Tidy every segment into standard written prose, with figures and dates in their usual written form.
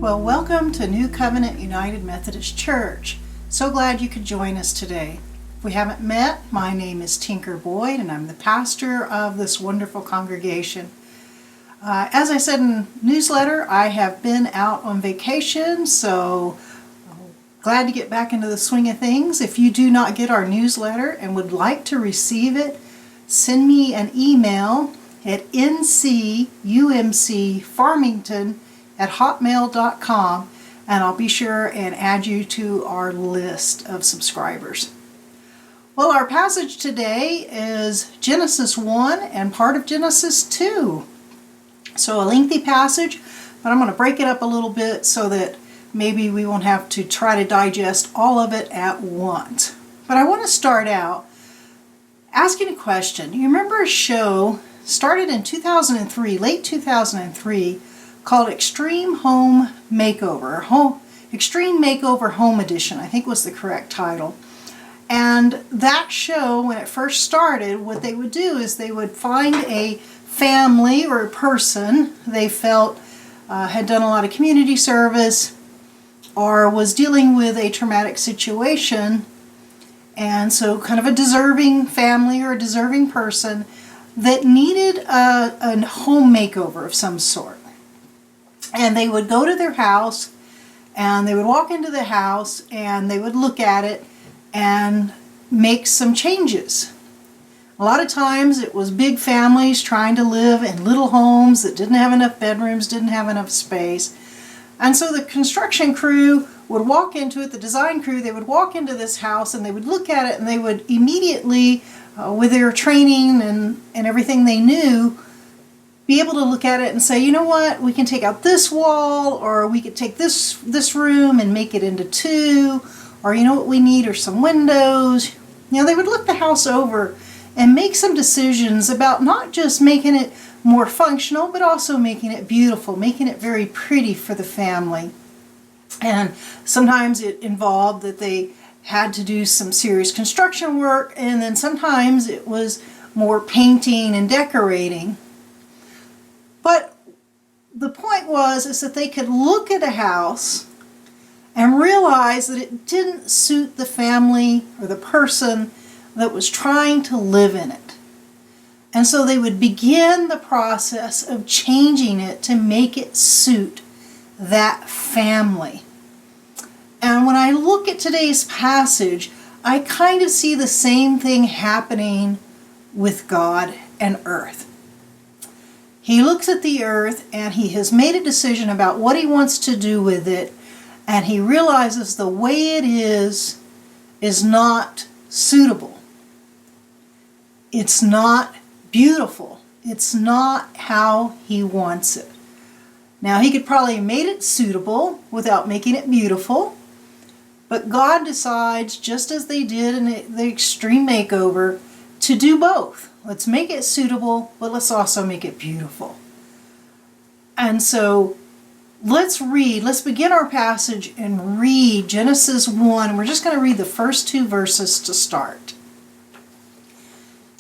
Well, welcome to New Covenant United Methodist Church. So glad you could join us today. If we haven't met, my name is Tinker Boyd and I'm the pastor of this wonderful congregation. As I said in the newsletter, I have been out on vacation, so glad to get back into the swing of things. If you do not get our newsletter and would like to receive it, send me an email at ncumcfarmington@hotmail.com and I'll be sure and add you to our list of subscribers. Well, our passage today is Genesis 1 and part of Genesis 2. So a lengthy passage, but I'm going to break it up a little bit so that maybe we won't have to try to digest all of it at once. But I want to start out asking a question. You remember a show started in 2003, late 2003, called Extreme Home Makeover, Extreme Makeover Home Edition, I think was the correct title. And that show, when it first started, what they would do is they would find a family or a person they felt had done a lot of community service or was dealing with a traumatic situation, and so kind of a deserving family or a deserving person that needed a home makeover of some sort. And they would go to their house and they would walk into the house and they would look at it and make some changes. A lot of times it was big families trying to live in little homes that didn't have enough bedrooms, didn't have enough space. And so the construction crew would walk into it, the design crew, they would walk into this house and they would look at it and they would immediately, with their training and everything they knew, be able to look at it and say, you know what, we can take out this wall, or we could take this room and make it into two, or you know what we need are some windows. You know, they would look the house over and make some decisions about not just making it more functional, but also making it beautiful, making it very pretty for the family. And sometimes it involved that they had to do some serious construction work, and then sometimes it was more painting and decorating. But the point is that they could look at a house and realize that it didn't suit the family or the person that was trying to live in it. And so they would begin the process of changing it to make it suit that family. And when I look at today's passage, I kind of see the same thing happening with God and earth. He looks at the earth and he has made a decision about what he wants to do with it, and he realizes the way it is not suitable. It's not beautiful. It's not how he wants it. Now, he could probably have made it suitable without making it beautiful, but God decides, just as they did in the Extreme Makeover, to do both. Let's make it suitable, but let's also make it beautiful. And so let's begin our passage and read Genesis 1. We're just going to read the first two verses to start.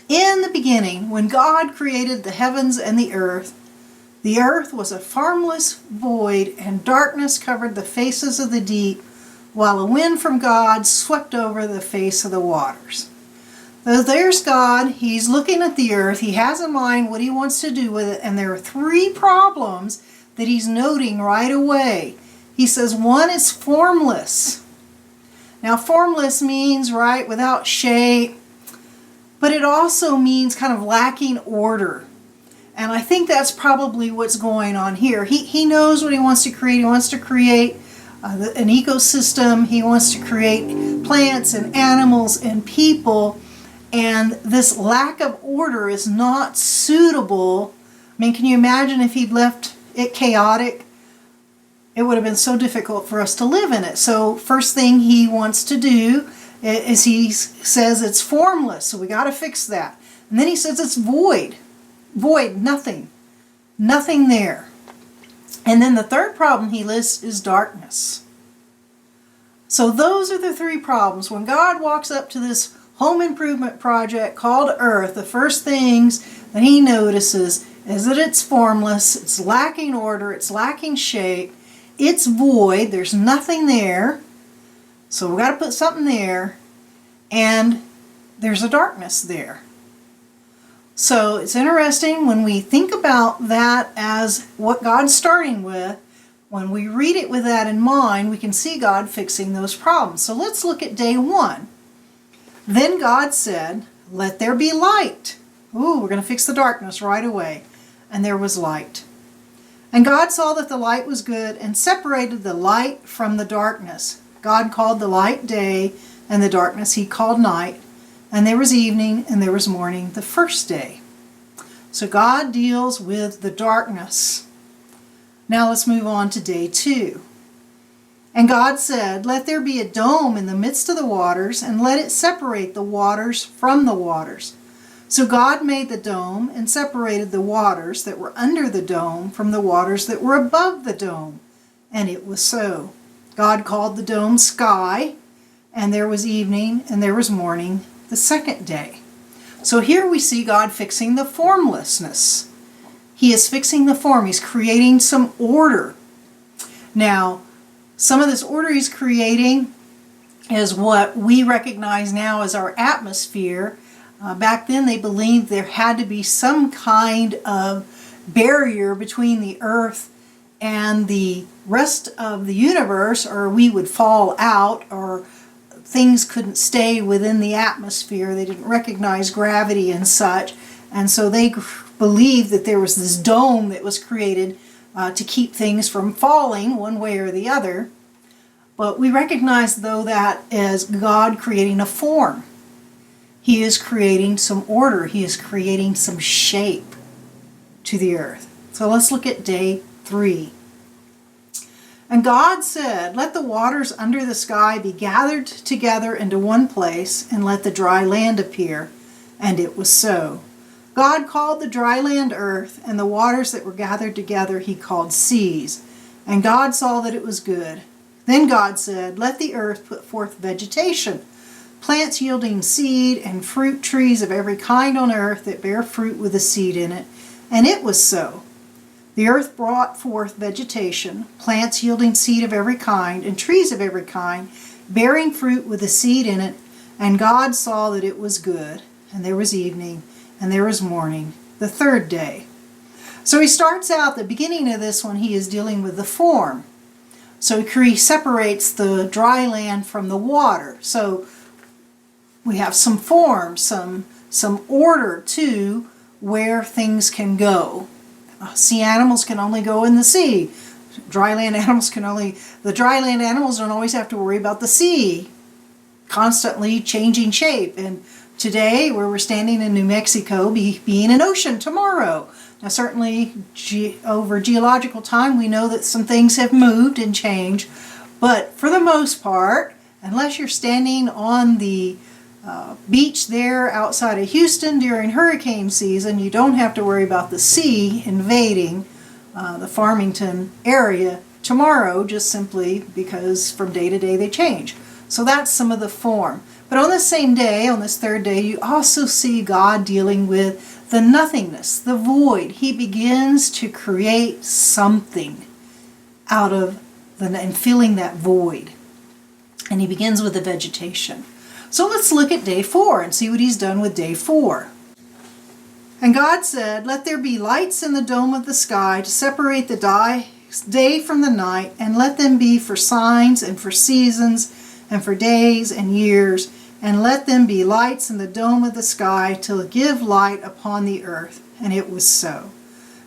In the beginning, when God created the heavens and the earth was a formless void, and darkness covered the faces of the deep, while a wind from God swept over the face of the waters. So there's God, he's looking at the earth, he has in mind what he wants to do with it, and there are three problems that he's noting right away. He says one is formless. Now formless means, right, without shape, but it also means kind of lacking order. And I think that's probably what's going on here. He knows what he wants to create. He wants to create an ecosystem. He wants to create plants and animals and people. And this lack of order is not suitable. I mean, can you imagine if he'd left it chaotic? It would have been so difficult for us to live in it. So first thing he wants to do is he says it's formless. So we got to fix that. And then he says it's void. Void, nothing. Nothing there. And then the third problem he lists is darkness. So those are the three problems. When God walks up to this home improvement project called Earth, the first things that he notices is that it's formless, it's lacking order, it's lacking shape, It's void. There's nothing there. So we've got to put something there. And there's a darkness there. So it's interesting when we think about that as what God's starting with. When we read it with that in mind, we can see God fixing those problems. So let's look at day 1. Then God said, "Let there be light." Ooh, we're going to fix the darkness right away. And there was light. And God saw that the light was good and separated the light from the darkness. God called the light day, and the darkness he called night. And there was evening and there was morning the first day. So God deals with the darkness. Now let's move on to day 2. And God said, "Let there be a dome in the midst of the waters, and let it separate the waters from the waters." So God made the dome and separated the waters that were under the dome from the waters that were above the dome. And it was so. God called the dome sky, and there was evening and there was morning the second day. So here we see God fixing the formlessness. He is fixing the form. He's creating some order. Now, some of this order he's creating is what we recognize now as our atmosphere. Back then they believed there had to be some kind of barrier between the earth and the rest of the universe, or we would fall out, or things couldn't stay within the atmosphere. They didn't recognize gravity and such. And so they believed that there was this dome that was created to keep things from falling one way or the other. But we recognize, though, that as God creating a form. He is creating some order. He is creating some shape to the earth. So let's look at day 3. And God said, "Let the waters under the sky be gathered together into one place, and let the dry land appear." And it was so. God called the dry land earth, and the waters that were gathered together he called seas. And God saw that it was good. Then God said, "Let the earth put forth vegetation, plants yielding seed, and fruit trees of every kind on earth that bear fruit with a seed in it." And it was so. The earth brought forth vegetation, plants yielding seed of every kind, and trees of every kind, bearing fruit with a seed in it. And God saw that it was good. And there was evening, and there was morning, the third day. So he starts out, the beginning of this one, he is dealing with the form. So he separates the dry land from the water. So we have some form, some order to where things can go. Sea animals can only go in the sea. The dry land animals don't always have to worry about the sea constantly changing shape. And today, where we're standing in New Mexico, being an ocean tomorrow. Now certainly over geological time we know that some things have moved and changed, but for the most part, unless you're standing on the beach there outside of Houston during hurricane season, you don't have to worry about the sea invading the Farmington area tomorrow, just simply because from day to day they change. So that's some of the form. But on this same day, on this third day, you also see God dealing with the nothingness, the void. He begins to create something out of and filling that void. And he begins with the vegetation. So let's look at day 4 and see what he's done with day 4. And God said, "Let there be lights in the dome of the sky to separate the day from the night, and let them be for signs and for seasons and for days and years, and let them be lights in the dome of the sky to give light upon the earth." And it was so.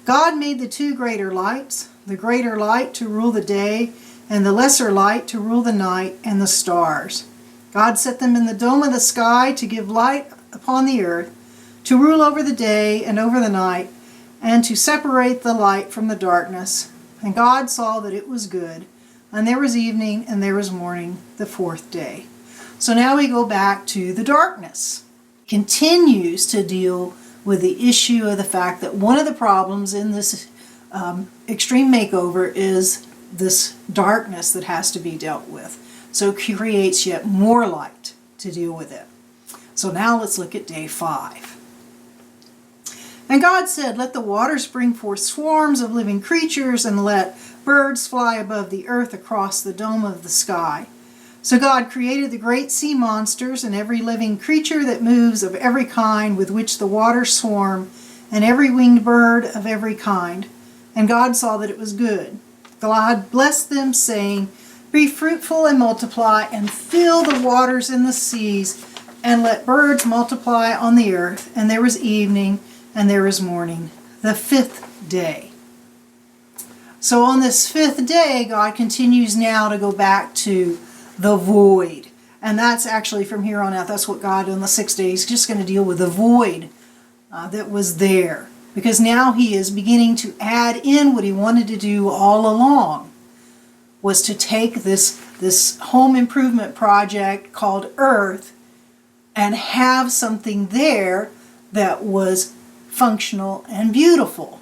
God made the 2 greater lights, the greater light to rule the day, and the lesser light to rule the night, and the stars. God set them in the dome of the sky to give light upon the earth, to rule over the day and over the night, and to separate the light from the darkness. And God saw that it was good. And there was evening and there was morning, the 4th day. So now we go back to the darkness. Continues to deal with the issue of the fact that one of the problems in this extreme makeover is this darkness that has to be dealt with. So it creates yet more light to deal with it. So now let's look at day 5. And God said, "Let the waters bring forth swarms of living creatures, and let Birds fly above the earth across the dome of the sky. So God created the great sea monsters and every living creature that moves of every kind with which the waters swarm, and every winged bird of every kind. And God saw that it was good. God blessed them, saying, Be fruitful and multiply, and fill the waters in the seas, and let birds multiply on the earth. And there was evening, and there was morning, the 5th day. So on this 5th day, God continues now to go back to the void. And that's actually from here on out, that's what God on the 6th day is just going to deal with the void that was there. Because now he is beginning to add in what he wanted to do all along, was to take this home improvement project called Earth and have something there that was functional and beautiful.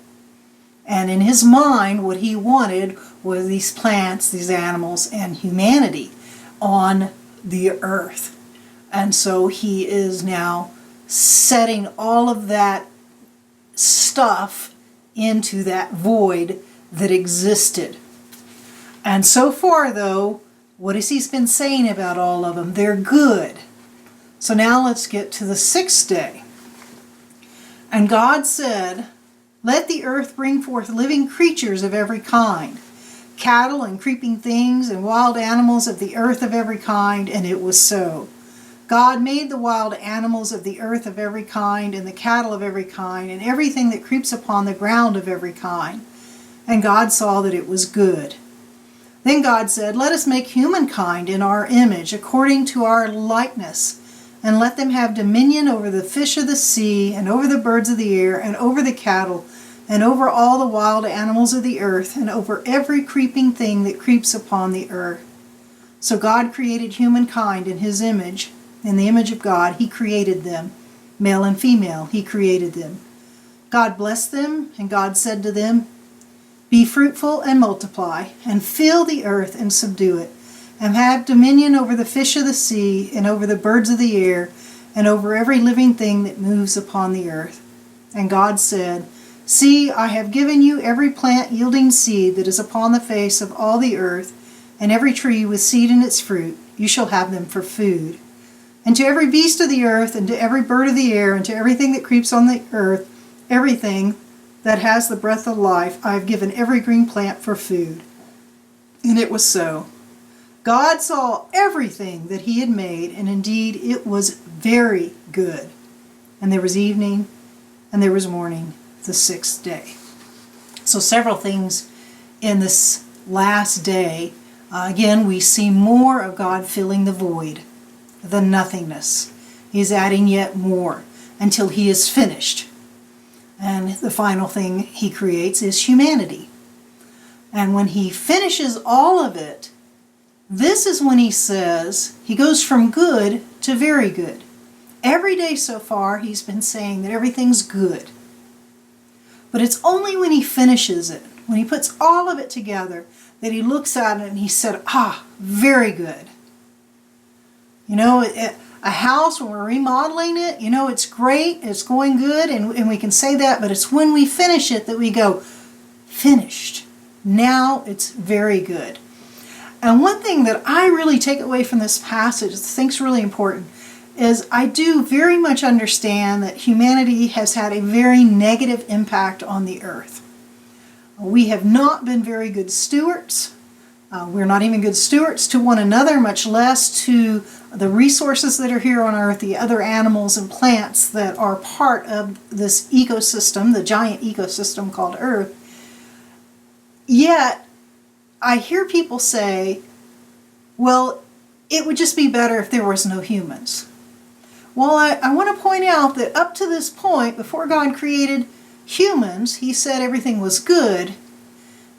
And in his mind, what he wanted were these plants, these animals, and humanity on the earth. And so he is now setting all of that stuff into that void that existed. And so far, though, what has he been saying about all of them? They're good. So now let's get to the 6th day. And God said, Let the earth bring forth living creatures of every kind, cattle and creeping things and wild animals of the earth of every kind, and it was so. God made the wild animals of the earth of every kind, and the cattle of every kind, and everything that creeps upon the ground of every kind. And God saw that it was good. Then God said, Let us make humankind in our image, according to our likeness, and let them have dominion over the fish of the sea, and over the birds of the air, and over the cattle, and over all the wild animals of the earth, and over every creeping thing that creeps upon the earth. So God created humankind in his image. In the image of God, he created them. Male and female, he created them. God blessed them, and God said to them, Be fruitful and multiply, and fill the earth and subdue it, and have dominion over the fish of the sea, and over the birds of the air, and over every living thing that moves upon the earth. And God said, See, I have given you every plant yielding seed that is upon the face of all the earth, and every tree with seed in its fruit. You shall have them for food. And to every beast of the earth, and to every bird of the air, and to everything that creeps on the earth, everything that has the breath of life, I have given every green plant for food. And it was so. God saw everything that he had made, and indeed it was very good. And there was evening, and there was morning, the 6th day. So several things in this last day. Again, we see more of God filling the void, the nothingness. He's adding yet more until he is finished. And the final thing he creates is humanity. And when he finishes all of it, this is when he says, he goes from good to very good. Every day so far, he's been saying that everything's good. But it's only when he finishes it, when he puts all of it together, that he looks at it and he said, very good. You know, a house, when we're remodeling it, you know, it's great, it's going good, and we can say that, but it's when we finish it that we go, finished. Now it's very good. And one thing that I really take away from this passage, I think is really important, is I do very much understand that humanity has had a very negative impact on the earth. We have not been very good stewards. We're not even good stewards to one another, much less to the resources that are here on earth, the other animals and plants that are part of this ecosystem, the giant ecosystem called Earth. Yet, I hear people say, well, it would just be better if there was no humans. Well, I want to point out that up to this point, before God created humans, he said everything was good.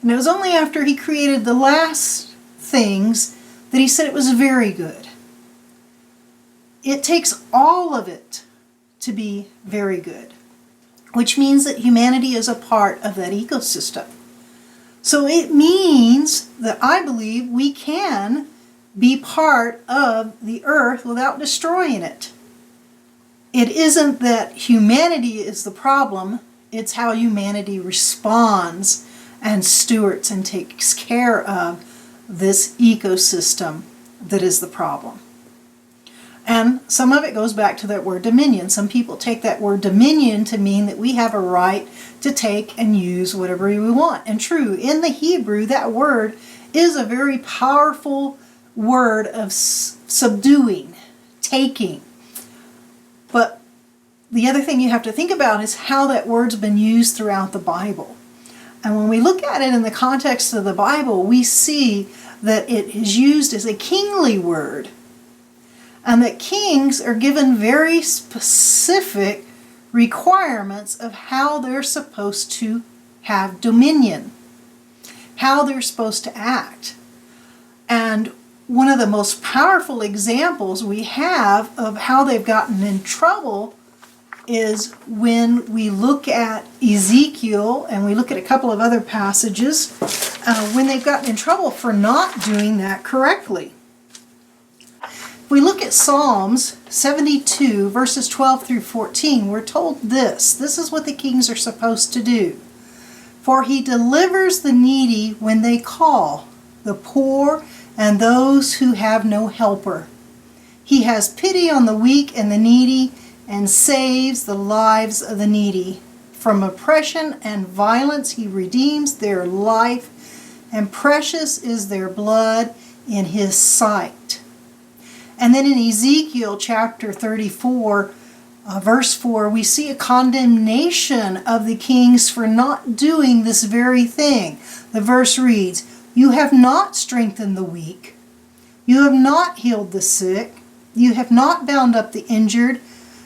And it was only after he created the last things that he said it was very good. It takes all of it to be very good, which means that humanity is a part of that ecosystem. So it means that I believe we can be part of the earth without destroying it. It isn't that humanity is the problem, it's how humanity responds and stewards and takes care of this ecosystem that is the problem. And some of it goes back to that word dominion. Some people take that word dominion to mean that we have a right to take and use whatever we want. And true, in the Hebrew, that word is a very powerful word of subduing, taking. But the other thing you have to think about is how that word's been used throughout the Bible. And when we look at it in the context of the Bible, we see that it is used as a kingly word. And that kings are given very specific requirements of how they're supposed to have dominion, how they're supposed to act. And one of the most powerful examples we have of how they've gotten in trouble is when we look at Ezekiel, and we look at a couple of other passages, when they've gotten in trouble for not doing that correctly. If we look at Psalms 72, verses 12 through 14, we're told this. This is what the kings are supposed to do. For he delivers the needy when they call, the poor and those who have no helper. He has pity on the weak and the needy, and saves the lives of the needy. From oppression and violence he redeems their life, and precious is their blood in his sight. And then in Ezekiel chapter 34, verse 4, we see a condemnation of the kings for not doing this very thing. The verse reads, "You have not strengthened the weak. You have not healed the sick. You have not bound up the injured.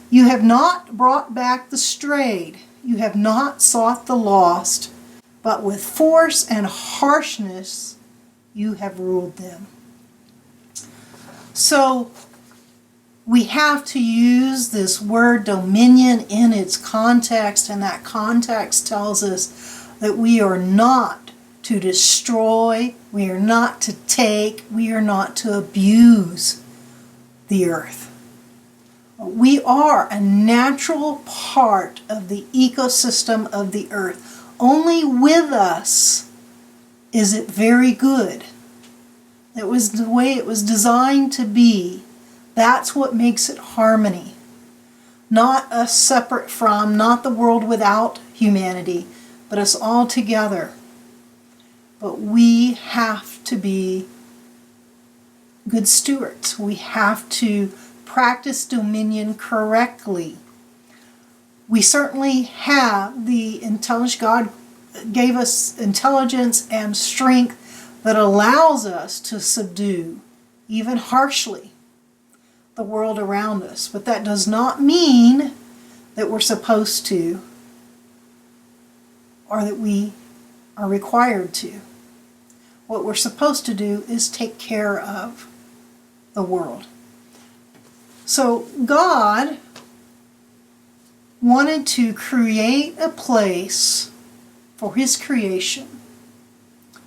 You have not brought back the strayed. You have not sought the lost. But with force and harshness you have ruled them." So we have to use this word dominion in its context, and that context tells us that we are not to destroy, we are not to take, we are not to abuse the earth. We are a natural part of the ecosystem of the earth. Only with us is it very good. It was the way it was designed to be. That's what makes it harmony. Not us separate from, not the world without humanity, but us all together. But we have to be good stewards. We have to practice dominion correctly. We certainly have the intelligence. God gave us intelligence and strength that allows us to subdue, even harshly, the world around us. But that does not mean that we're supposed to, or that we are required to. What we're supposed to do is take care of the world. So God wanted to create a place for his creation.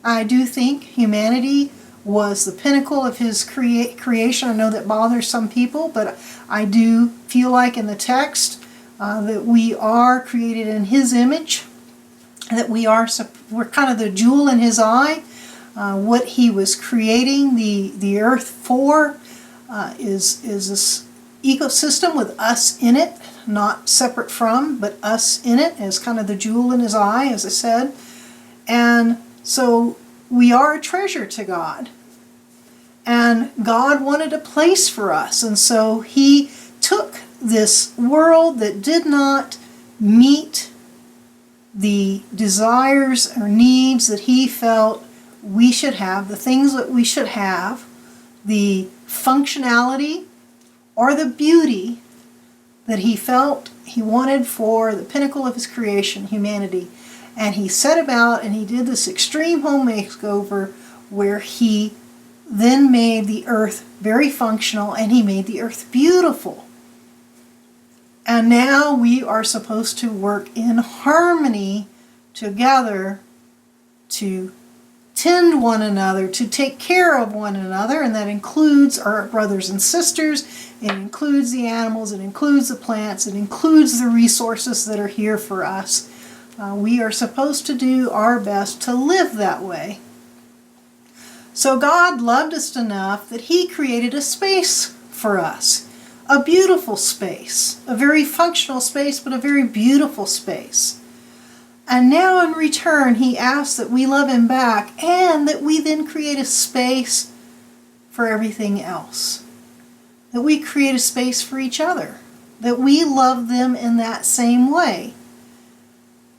I do think humanity was the pinnacle of his creation. I know that bothers some people, but I do feel like in the text that we are created in his image, that we're kind of the jewel in his eye. What he was creating the earth for is this ecosystem with us in it, not separate from, but us in it as kind of the jewel in his eye, as I said. And so we are a treasure to God. And God wanted a place for us. And so he took this world that did not meet the desires or needs that he felt we should have, the things that we should have, the functionality or the beauty that he felt he wanted for the pinnacle of his creation, humanity. And he set about and he did this extreme home makeover where he then made the earth very functional and he made the earth beautiful. And now we are supposed to work in harmony together to tend one another, to take care of one another, and that includes our brothers and sisters, it includes the animals, it includes the plants, it includes the resources that are here for us. We are supposed to do our best to live that way. So God loved us enough that He created a space for us. A beautiful space. A very functional space, but a very beautiful space. And now in return, He asks that we love Him back and that we then create a space for everything else. That we create a space for each other. That we love them in that same way.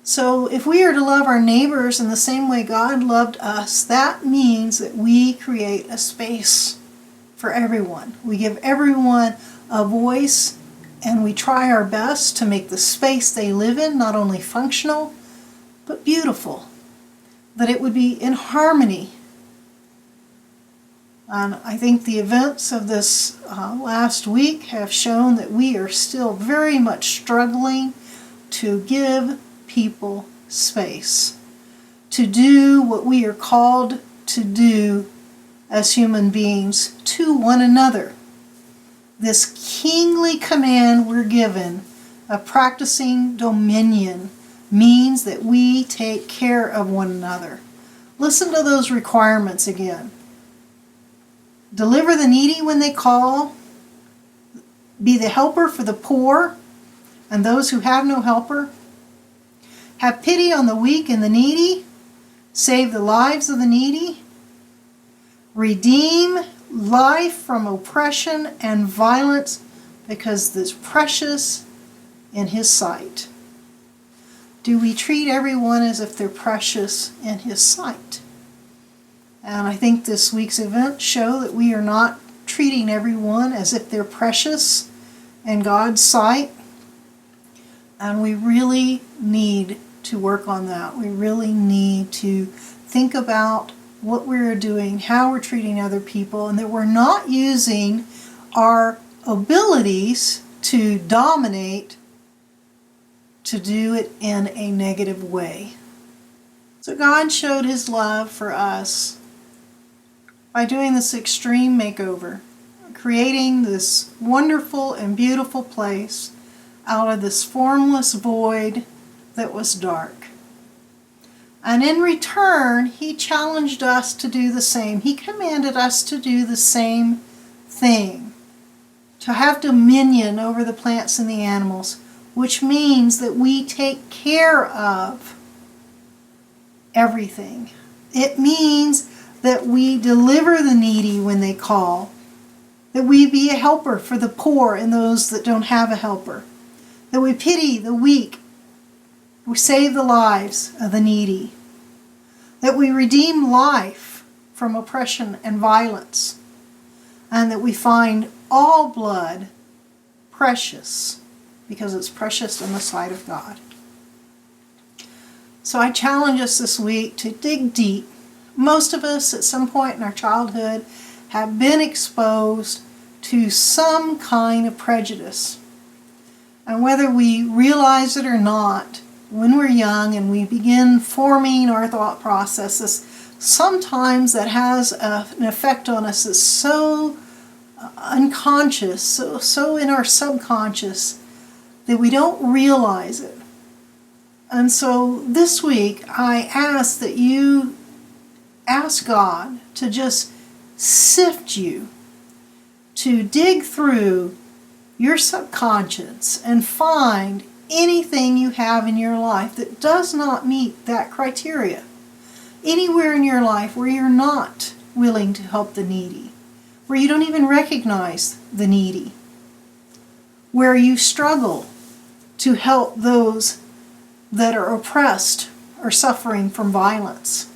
So if we are to love our neighbors in the same way God loved us, that means that we create a space for everyone. We give everyone a voice, and we try our best to make the space they live in not only functional, but beautiful. That it would be in harmony. And I think the events of this last week have shown that we are still very much struggling to give people space to do what we are called to do as human beings to one another. This kingly command we're given of practicing dominion means that we take care of one another. Listen to those requirements again. Deliver the needy when they call. Be the helper for the poor and those who have no helper. Have pity on the weak and the needy. Save the lives of the needy. Redeem life from oppression and violence because it's precious in His sight. Do we treat everyone as if they're precious in His sight? And I think this week's events show that we are not treating everyone as if they're precious in God's sight. And we really need to work on that. We really need to think about what we're doing, how we're treating other people, and that we're not using our abilities to dominate to do it in a negative way. So God showed His love for us by doing this extreme makeover, creating this wonderful and beautiful place out of this formless void that was dark. And in return, He challenged us to do the same. He commanded us to do the same thing, to have dominion over the plants and the animals, which means that we take care of everything. It means that we deliver the needy when they call, that we be a helper for the poor and those that don't have a helper, that we pity the weak, we save the lives of the needy, that we redeem life from oppression and violence, and that we find all blood precious because it's precious in the sight of God. So I challenge us this week to dig deep. Most of us at some point in our childhood have been exposed to some kind of prejudice. And whether we realize it or not, when we're young and we begin forming our thought processes, sometimes that has an effect on us that's so unconscious, so in our subconscious, that we don't realize it. And so this week, I ask that you ask God to just sift you, to dig through your subconscious and find anything you have in your life that does not meet that criteria. Anywhere in your life where you're not willing to help the needy, where you don't even recognize the needy, where you struggle to help those that are oppressed or suffering from violence.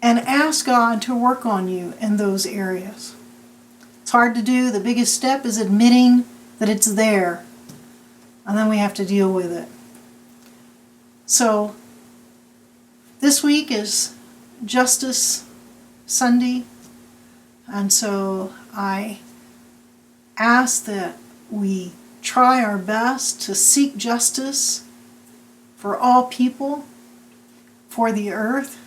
And ask God to work on you in those areas. It's hard to do. The biggest step is admitting that it's there. And then we have to deal with it. So, this week is Justice Sunday. And so I ask that we try our best to seek justice for all people, for the earth.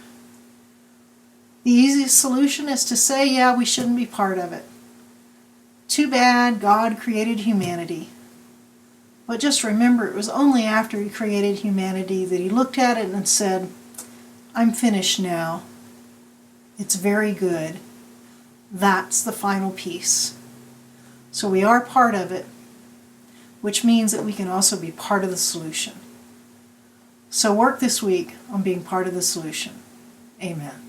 The easiest solution is to say, yeah, we shouldn't be part of it. Too bad God created humanity. But just remember, it was only after He created humanity that He looked at it and said, I'm finished now. It's very good. That's the final piece. So we are part of it, which means that we can also be part of the solution. So work this week on being part of the solution. Amen.